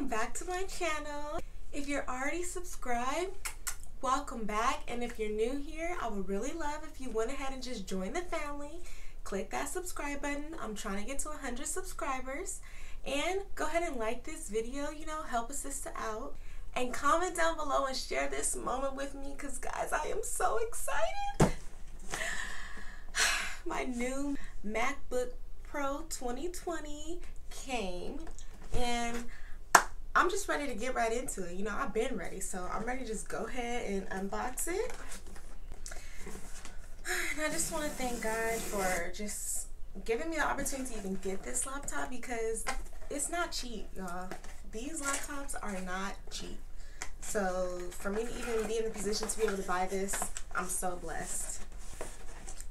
welcome back to my channel. If you're already subscribed, welcome back, and if you're new here, I would really love if you went ahead and just join the family. Click that subscribe button. I'm trying to get to 100 subscribers, and go ahead and like this video, help a sister out, and comment down below and share this moment with me, because guys, I am so excited. My new MacBook Pro 2020 came, and I'm just ready to get right into it. I've been ready, so I'm ready to just go ahead and unbox it. And I just want to thank God for just giving me the opportunity to even get this laptop, because it's not cheap, y'all. These laptops are not cheap. So for me to even be in the position to be able to buy this, I'm so blessed.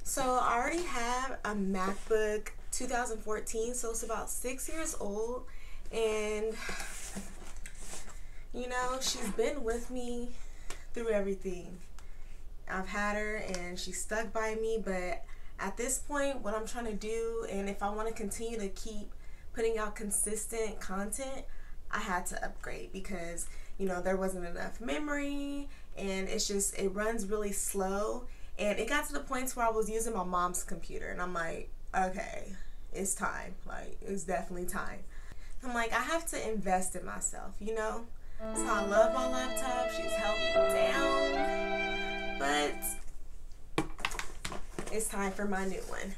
So I already have a MacBook 2014, so it's about 6 years old, and she's been with me through everything. I've had her and she stuck by me, but at this point, what I'm trying to do, and if I want to continue to keep putting out consistent content, I had to upgrade, because there wasn't enough memory, and it runs really slow. And it got to the point where I was using my mom's computer, and I'm like, okay, it's time. Like, it's definitely time. I'm like, I have to invest in myself, So I love my laptop. She's held me down. But it's time for my new one.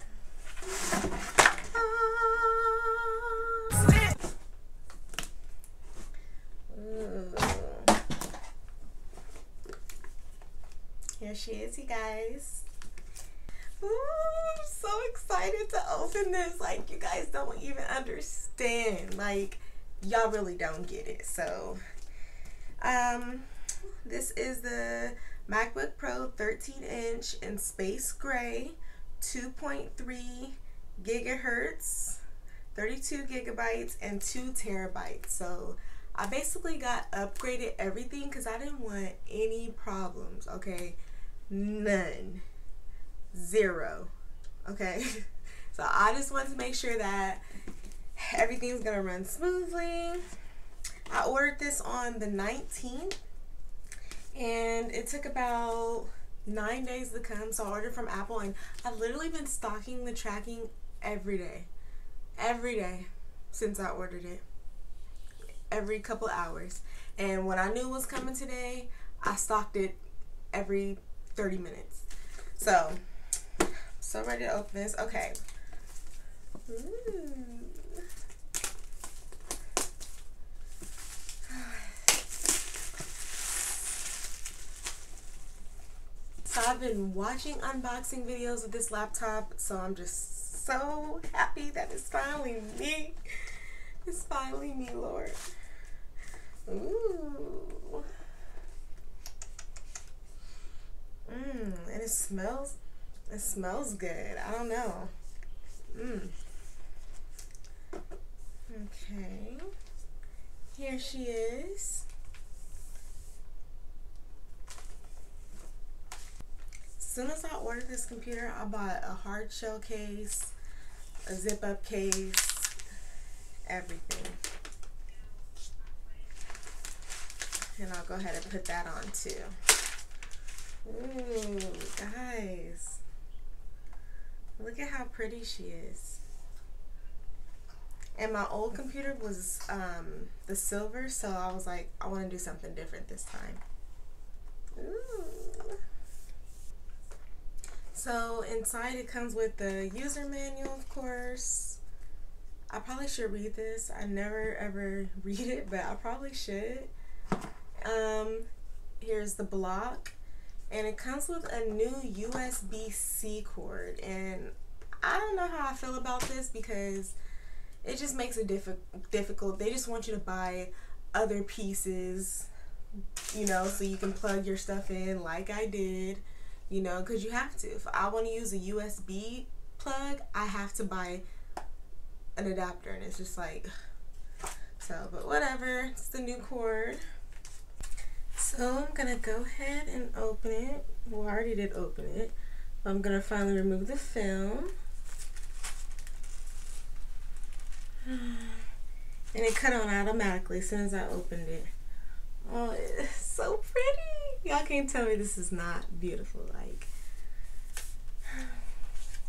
Here she is, you guys. Ooh, I'm so excited to open this. Like, you guys don't even understand. Like, y'all really don't get it. So, this is the MacBook Pro 13-inch in space gray, 2.3 gigahertz, 32 gigabytes, and 2 terabytes. So, I basically got upgraded everything because I didn't want any problems, okay? None. Zero. Okay? So I just want to make sure that everything's going to run smoothly. I ordered this on the 19th, and it took about 9 days to come. So I ordered from Apple, and I've literally been stalking the tracking every day. Every day since I ordered it. Every couple hours. And when I knew it was coming today, I stocked it every 30 minutes. So ready to open this. Okay. Ooh. So I've been watching unboxing videos of this laptop, so I'm just so happy that it's finally me. It's finally me, Lord. Ooh. And it smells good. I don't know. Okay. Here she is. As soon as I ordered this computer, I bought a hard shell case, a zip up case, everything. And I'll go ahead and put that on too. Ooh, guys. Look at how pretty she is. And my old computer was the silver, so I was like, I want to do something different this time. Ooh. So inside it comes with the user manual, of course. I probably should read this. I never ever read it, but I probably should. Here's the block, and it comes with a new USB-C cord, and I don't know how I feel about this, because it just makes it difficult. They just want you to buy other pieces, so you can plug your stuff in like I did, because you have to. If I want to use a USB plug, I have to buy an adapter, and it's just like, so, but whatever, it's the new cord. So I'm gonna go ahead and open it. Well, I already did open it. I'm gonna finally remove the film. And it cut on automatically as soon as I opened it. Oh, it's so pretty. Y'all can't tell me this is not beautiful. Like,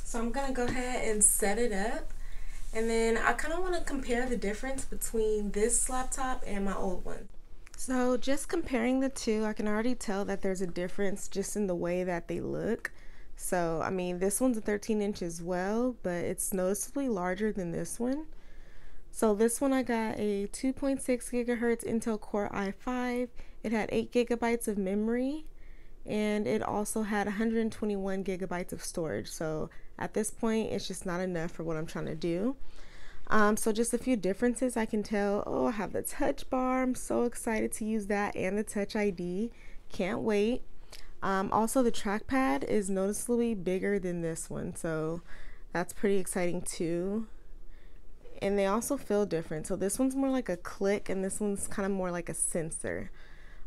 so I'm gonna go ahead and set it up. And then I kind of want to compare the difference between this laptop and my old one. So just comparing the two, I can already tell that there's a difference just in the way that they look. So, I mean, this one's a 13-inch as well, but it's noticeably larger than this one. So this one I got a 2.6 gigahertz Intel Core i5. It had 8 gigabytes of memory, and it also had 121 gigabytes of storage. So at this point, it's just not enough for what I'm trying to do. So just a few differences I can tell. Oh, I have the touch bar. I'm so excited to use that, and the touch ID. Can't wait. Also, the trackpad is noticeably bigger than this one, so that's pretty exciting too. And they also feel different. So this one's more like a click, and this one's kind of more like a sensor.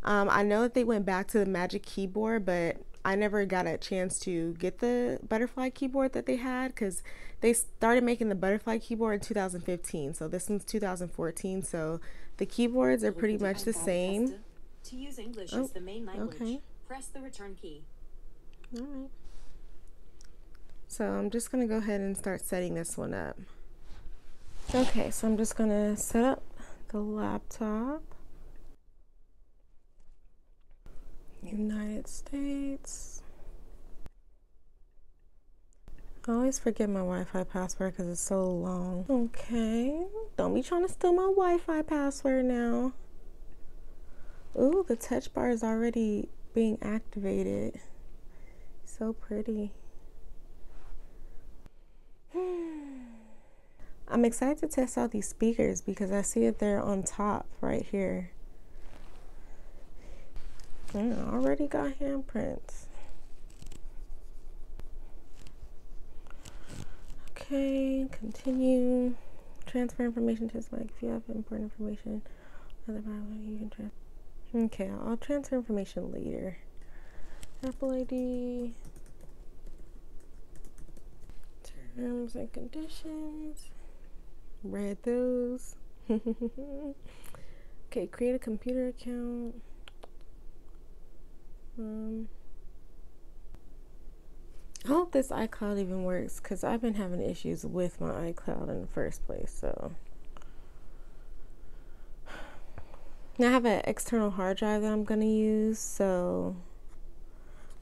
I know that they went back to the Magic Keyboard, but I never got a chance to get the butterfly keyboard that they had because they started making the butterfly keyboard in 2015. So this one's 2014. So the keyboards are pretty much the same. To use English as the main language, okay. Press the return key. All right. So I'm just going to go ahead and start setting this one up. Okay, so I'm just going to set up the laptop. United States. I always forget my Wi-Fi password because it's so long. Okay, don't be trying to steal my Wi-Fi password now. Ooh, the touch bar is already being activated. So pretty. I'm excited to test out these speakers because I see that they're on top right here. I already got handprints. Okay, continue. Transfer information to Slack if you have important information. Otherwise, you can transfer. Okay, I'll transfer information later. Apple ID. Terms and conditions. Read those. Okay, create a computer account. I hope this iCloud even works because I've been having issues with my iCloud in the first place. So now I have an external hard drive that I'm going to use. So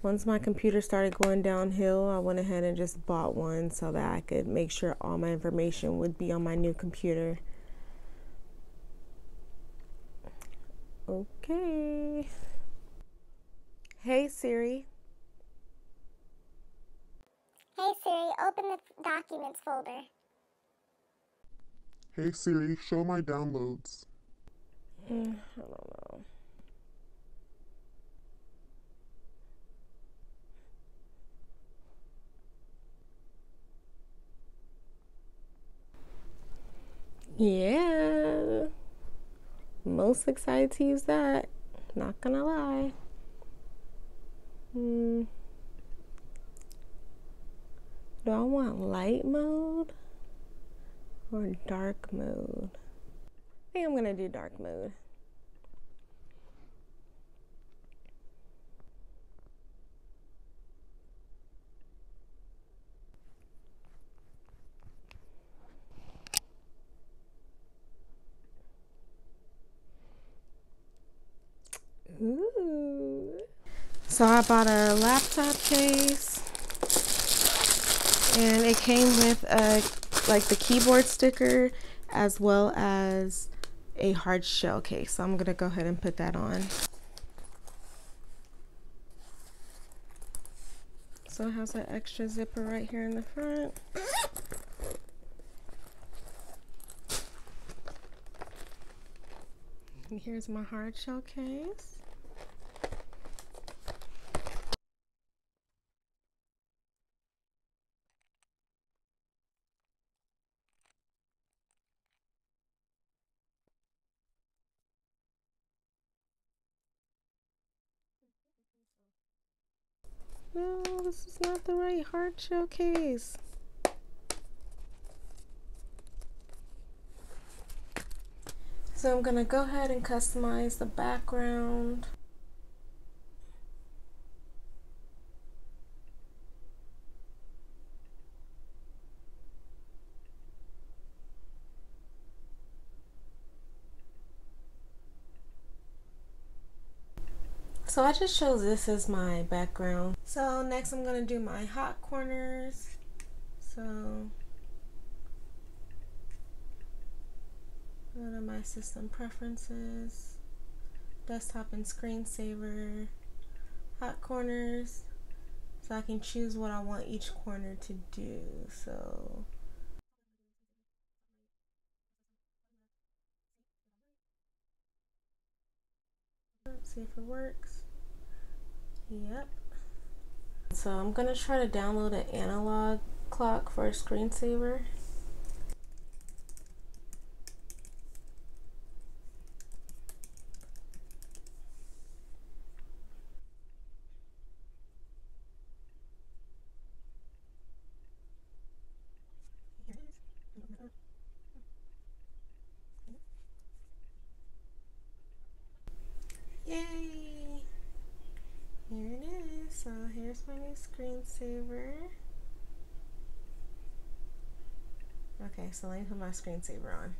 once my computer started going downhill, I went ahead and just bought one so that I could make sure all my information would be on my new computer. Okay. Hey Siri. Hey Siri, open the documents folder. Hey Siri, show my downloads. I don't know. Yeah. Most excited to use that. Not gonna lie. Do I want light mode or dark mode? I think I'm gonna do dark mode. Ooh. So I bought a laptop case, and it came with like the keyboard sticker as well as a hard shell case. So I'm gonna go ahead and put that on. So it has an extra zipper right here in the front. And here's my hard shell case. No, this is not the right hard shell case. So I'm gonna go ahead and customize the background. So I just chose this as my background. So next I'm gonna do my hot corners. So go to my system preferences, desktop and screensaver, hot corners, so I can choose what I want each corner to do. So let's see if it works. Yep. So I'm gonna try to download an analog clock for a screensaver. Yay! Here it is. So here's my new screensaver. Okay, so let me put my screensaver on.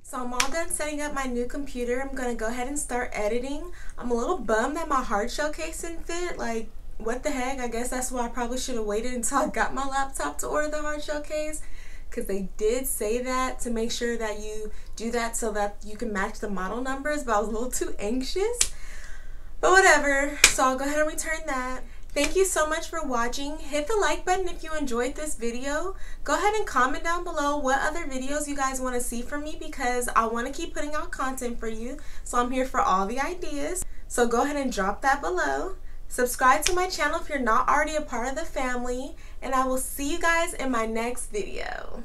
So I'm all done setting up my new computer. I'm gonna go ahead and start editing. I'm a little bummed that my hard shell case didn't fit. Like, what the heck? I guess that's why I probably should have waited until I got my laptop to order the hard shell case, because they did say that to make sure that you do that so that you can match the model numbers, but I was a little too anxious. But whatever, so I'll go ahead and return that. Thank you so much for watching. Hit the like button if you enjoyed this video. Go ahead and comment down below what other videos you guys want to see from me, because I want to keep putting out content for you. So I'm here for all the ideas. So go ahead and drop that below. Subscribe to my channel if you're not already a part of the family. And I will see you guys in my next video.